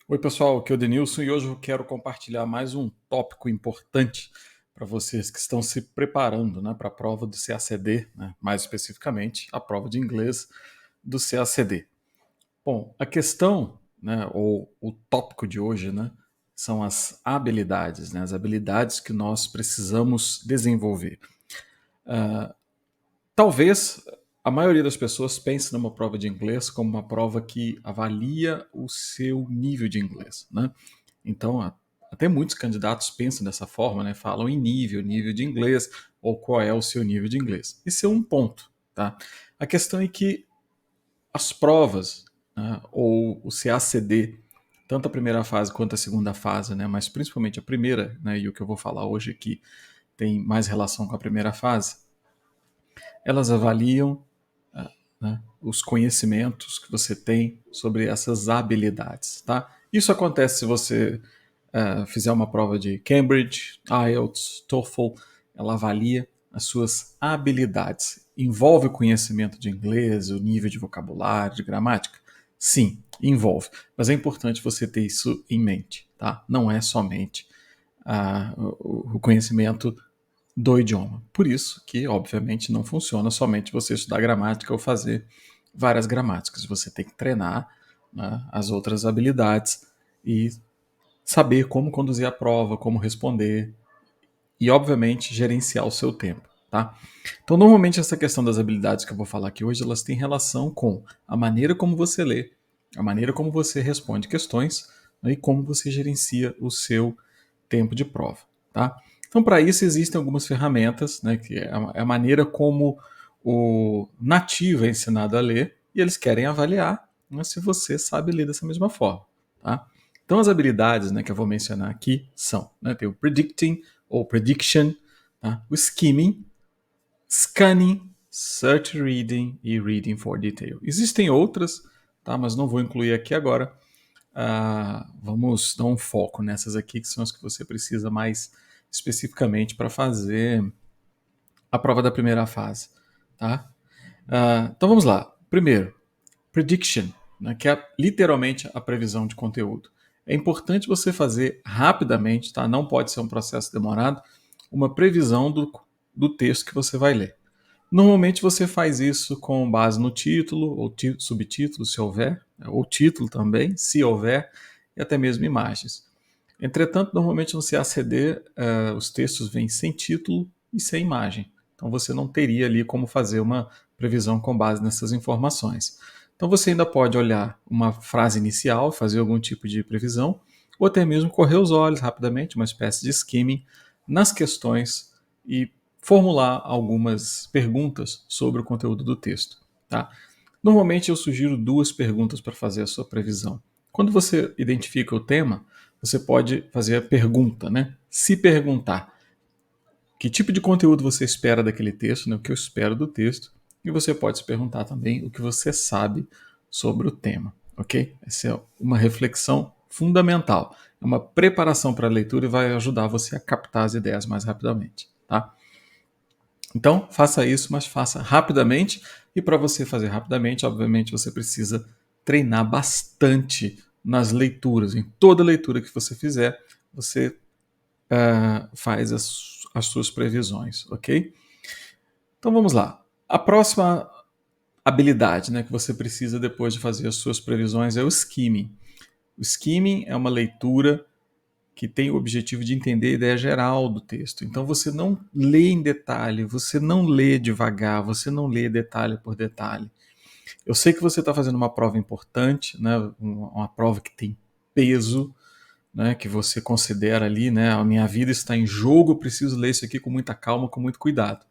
Oi, pessoal, aqui é o Denilson e hoje eu quero compartilhar mais um tópico importante para vocês que estão se preparando, né, para a prova do CACD, né, mais especificamente a prova de inglês do CACD. Bom, a questão, né, ou o tópico de hoje, né, são as habilidades, né, as habilidades que nós precisamos desenvolver. Talvez a maioria das pessoas pense numa prova de inglês como uma prova que avalia o seu nível de inglês, né? Então, até muitos candidatos pensam dessa forma, né? Falam em nível de inglês, ou qual é o seu nível de inglês. Esse é um ponto, tá? A questão é que as provas, né, ou o CACD, tanto a primeira fase quanto a segunda fase, né, mas principalmente a primeira, né, e o que eu vou falar hoje aqui tem mais relação com a primeira fase, elas avaliam né, os conhecimentos que você tem sobre essas habilidades, tá? Isso acontece se você fizer uma prova de Cambridge, IELTS, TOEFL, ela avalia as suas habilidades. Envolve o conhecimento de inglês, o nível de vocabulário, de gramática? Sim, envolve. Mas é importante você ter isso em mente, tá? Não é somente o conhecimento do idioma. Por isso que, obviamente, não funciona somente você estudar gramática ou fazer várias gramáticas. Você tem que treinar, né, as outras habilidades e saber como conduzir a prova, como responder e, obviamente, gerenciar o seu tempo. Tá? Então, normalmente, essa questão das habilidades que eu vou falar aqui hoje, elas têm relação com a maneira como você lê, a maneira como você responde questões, né, e como você gerencia o seu tempo de prova. Tá? Então, para isso, existem algumas ferramentas, né, que é a maneira como o nativo é ensinado a ler, e eles querem avaliar, né, se você sabe ler dessa mesma forma. Tá? Então, as habilidades, né, que eu vou mencionar aqui são, né, tem o predicting ou prediction, tá? O skimming, scanning, search reading e reading for detail. Existem outras, tá, mas não vou incluir aqui agora. Vamos dar um foco nessas aqui, que são as que você precisa mais especificamente para fazer a prova da primeira fase. Tá? Então vamos lá. Primeiro, prediction, né, que é literalmente a previsão de conteúdo. É importante você fazer rapidamente, tá? Não pode ser um processo demorado, uma previsão do texto que você vai ler. Normalmente você faz isso com base no título ou subtítulo, se houver, ou título também, se houver, e até mesmo imagens. Entretanto, normalmente no CACD os textos vêm sem título e sem imagem. Então você não teria ali como fazer uma previsão com base nessas informações. Então você ainda pode olhar uma frase inicial, fazer algum tipo de previsão, ou até mesmo correr os olhos rapidamente, uma espécie de skimming, nas questões e formular algumas perguntas sobre o conteúdo do texto. Tá? Normalmente eu sugiro duas perguntas para fazer a sua previsão. Quando você identifica o tema, você pode fazer a pergunta, né? Se perguntar que tipo de conteúdo você espera daquele texto, né? O que eu espero do texto, e você pode se perguntar também o que você sabe sobre o tema, ok? Essa é uma reflexão fundamental, é uma preparação para a leitura e vai ajudar você a captar as ideias mais rapidamente, tá? Então, faça isso, mas faça rapidamente. E para você fazer rapidamente, obviamente, você precisa treinar bastante nas leituras. Em toda leitura que você fizer, você faz as suas previsões, ok? Então vamos lá. A próxima habilidade, né, que você precisa depois de fazer as suas previsões é o skimming. O skimming é uma leitura que tem o objetivo de entender a ideia geral do texto. Então você não lê em detalhe, você não lê devagar, você não lê detalhe por detalhe. Eu sei que você está fazendo uma prova importante, né, uma prova que tem peso, né, que você considera ali, né, a minha vida está em jogo, preciso ler isso aqui com muita calma, com muito cuidado.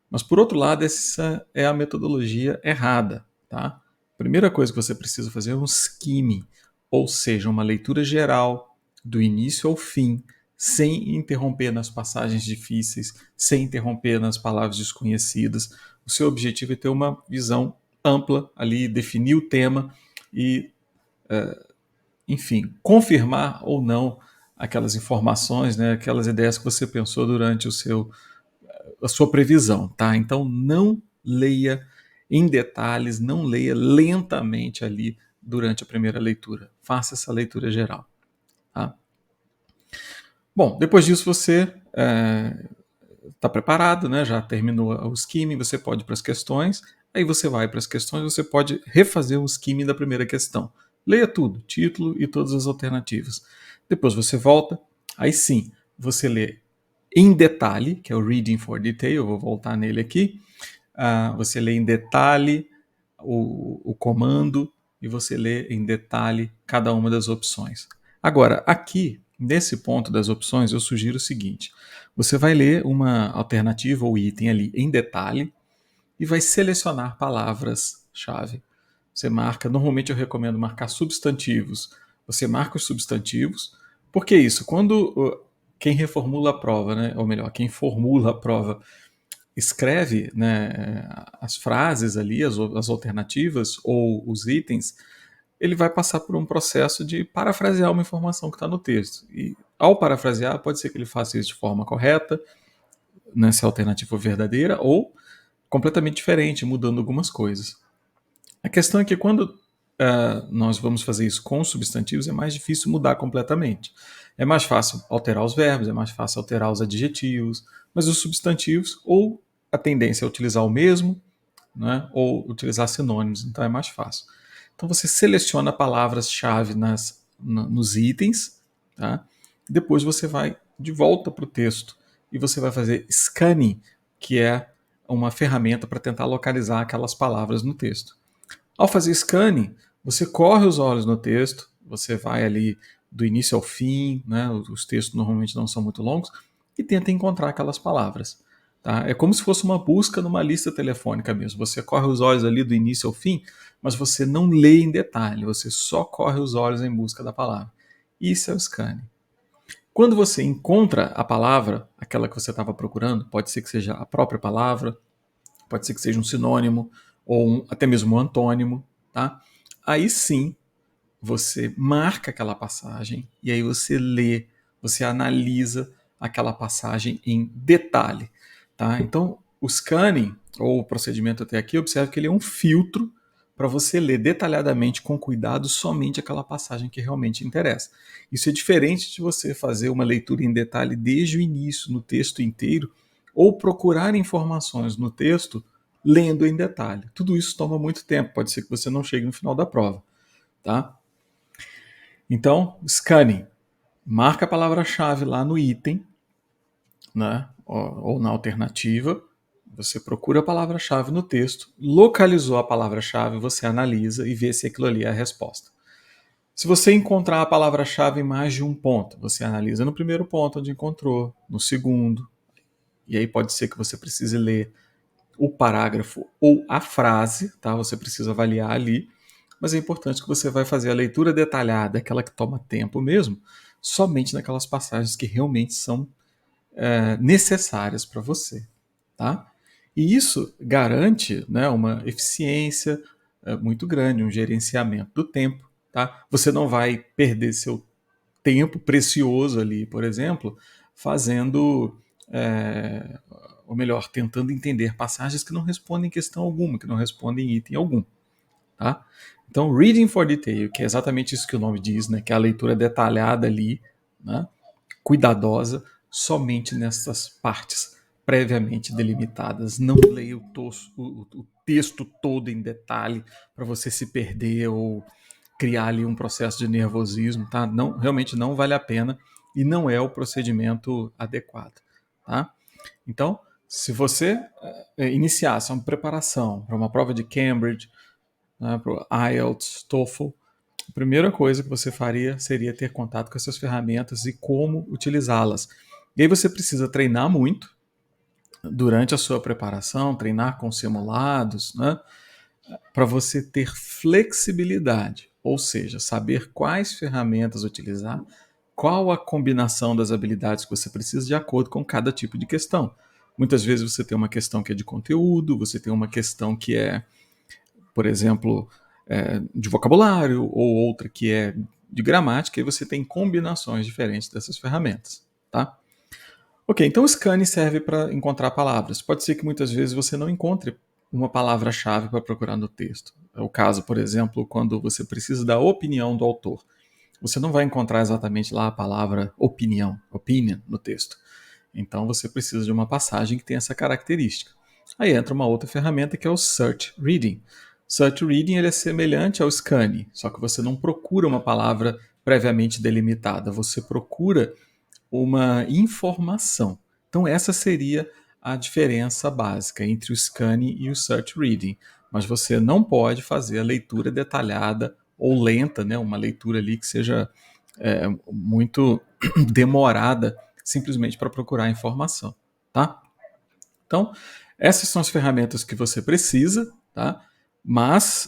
Mas por outro lado, essa é a metodologia errada, tá? A primeira coisa que você precisa fazer é um skimming, ou seja, uma leitura geral do início ao fim, sem interromper nas passagens difíceis, sem interromper nas palavras desconhecidas. O seu objetivo é ter uma visão ampla ali, definir o tema e, enfim, confirmar ou não aquelas informações, né, aquelas ideias que você pensou durante a sua previsão, tá? Então não leia em detalhes, não leia lentamente ali durante a primeira leitura. Faça essa leitura geral. Tá? Bom, depois disso você está preparado, né? Já terminou o skimming, você pode ir para as questões, aí você vai para as questões, você pode refazer o skimming da primeira questão. Leia tudo, título e todas as alternativas. Depois você volta, aí sim, você lê em detalhe, que é o Reading for Detail, eu vou voltar nele aqui. Você lê em detalhe o comando e você lê em detalhe cada uma das opções. Agora, aqui, nesse ponto das opções, eu sugiro o seguinte: você vai ler uma alternativa ou item ali em detalhe e vai selecionar palavras-chave. Você marca, normalmente eu recomendo marcar substantivos. Você marca os substantivos. Por que isso? Quando quem reformula a prova, né, ou melhor, quem formula a prova, escreve, né, as frases ali, as alternativas ou os itens, ele vai passar por um processo de parafrasear uma informação que está no texto. E ao parafrasear, pode ser que ele faça isso de forma correta, nessa alternativa verdadeira, ou completamente diferente, mudando algumas coisas. A questão é que quando nós vamos fazer isso com substantivos, é mais difícil mudar completamente. É mais fácil alterar os verbos, é mais fácil alterar os adjetivos, mas os substantivos, ou a tendência é utilizar o mesmo, né, ou utilizar sinônimos, então é mais fácil. Então você seleciona palavras-chave nos itens, tá? Depois você vai de volta para o texto e você vai fazer scanning, que é uma ferramenta para tentar localizar aquelas palavras no texto. Ao fazer scanning, você corre os olhos no texto, você vai ali do início ao fim, né? Os textos normalmente não são muito longos, e tenta encontrar aquelas palavras. Tá? É como se fosse uma busca numa lista telefônica mesmo. Você corre os olhos ali do início ao fim, mas você não lê em detalhe, você só corre os olhos em busca da palavra. Isso é o scanning. Quando você encontra a palavra, aquela que você estava procurando, pode ser que seja a própria palavra, pode ser que seja um sinônimo, ou até mesmo um antônimo, tá? Aí sim, você marca aquela passagem e aí você lê, você analisa aquela passagem em detalhe, tá? Então, o scanning, ou o procedimento até aqui, observe que ele é um filtro para você ler detalhadamente, com cuidado, somente aquela passagem que realmente interessa. Isso é diferente de você fazer uma leitura em detalhe desde o início, no texto inteiro, ou procurar informações no texto lendo em detalhe. Tudo isso toma muito tempo, pode ser que você não chegue no final da prova, tá? Então, scanning. Marca a palavra-chave lá no item, né? Ou na alternativa. Você procura a palavra-chave no texto, localizou a palavra-chave, você analisa e vê se aquilo ali é a resposta. Se você encontrar a palavra-chave em mais de um ponto, você analisa no primeiro ponto onde encontrou, no segundo, e aí pode ser que você precise ler o parágrafo ou a frase, tá? Você precisa avaliar ali, mas é importante que você vai fazer a leitura detalhada, aquela que toma tempo mesmo, somente naquelas passagens que realmente são necessárias para você, tá? E isso garante, né, uma eficiência muito grande, um gerenciamento do tempo, tá? Você não vai perder seu tempo precioso ali, por exemplo, fazendo, ou melhor, tentando entender passagens que não respondem questão alguma, que não respondem item algum, tá? Então, reading for detail, que é exatamente isso que o nome diz, né, que é a leitura detalhada ali, né, cuidadosa, somente nessas partes previamente delimitadas. Não leia o texto todo em detalhe para você se perder ou criar ali um processo de nervosismo, tá? Não, realmente não vale a pena e não é o procedimento adequado, tá? Então, se você iniciasse uma preparação para uma prova de Cambridge, né, para o IELTS, TOEFL, a primeira coisa que você faria seria ter contato com essas ferramentas e como utilizá-las. E aí você precisa treinar muito durante a sua preparação, treinar com simulados, né, para você ter flexibilidade, ou seja, saber quais ferramentas utilizar, qual a combinação das habilidades que você precisa de acordo com cada tipo de questão. Muitas vezes você tem uma questão que é de conteúdo, você tem uma questão que é, por exemplo, de vocabulário, ou outra que é de gramática, e você tem combinações diferentes dessas ferramentas, tá? Ok, então o scanning serve para encontrar palavras. Pode ser que muitas vezes você não encontre uma palavra-chave para procurar no texto. É o caso, por exemplo, quando você precisa da opinião do autor. Você não vai encontrar exatamente lá a palavra opinião, opinion, no texto. Então você precisa de uma passagem que tem essa característica. Aí entra uma outra ferramenta que é o Search Reading. Search Reading ele é semelhante ao Scanning, só que você não procura uma palavra previamente delimitada, você procura uma informação. Então essa seria a diferença básica entre o Scanning e o Search Reading. Mas você não pode fazer a leitura detalhada ou lenta, né? Uma leitura ali que seja muito demorada simplesmente para procurar informação, tá? Então, essas são as ferramentas que você precisa, tá? Mas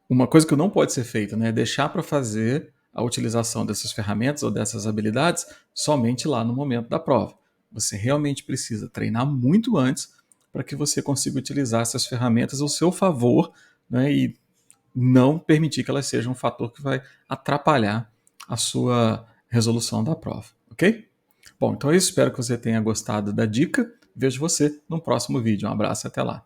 uma coisa que não pode ser feita, né, é deixar para fazer a utilização dessas ferramentas ou dessas habilidades somente lá no momento da prova. Você realmente precisa treinar muito antes para que você consiga utilizar essas ferramentas ao seu favor, né, e não permitir que elas sejam um fator que vai atrapalhar a sua resolução da prova, ok? Bom, então eu espero que você tenha gostado da dica. Vejo você no próximo vídeo. Um abraço e até lá.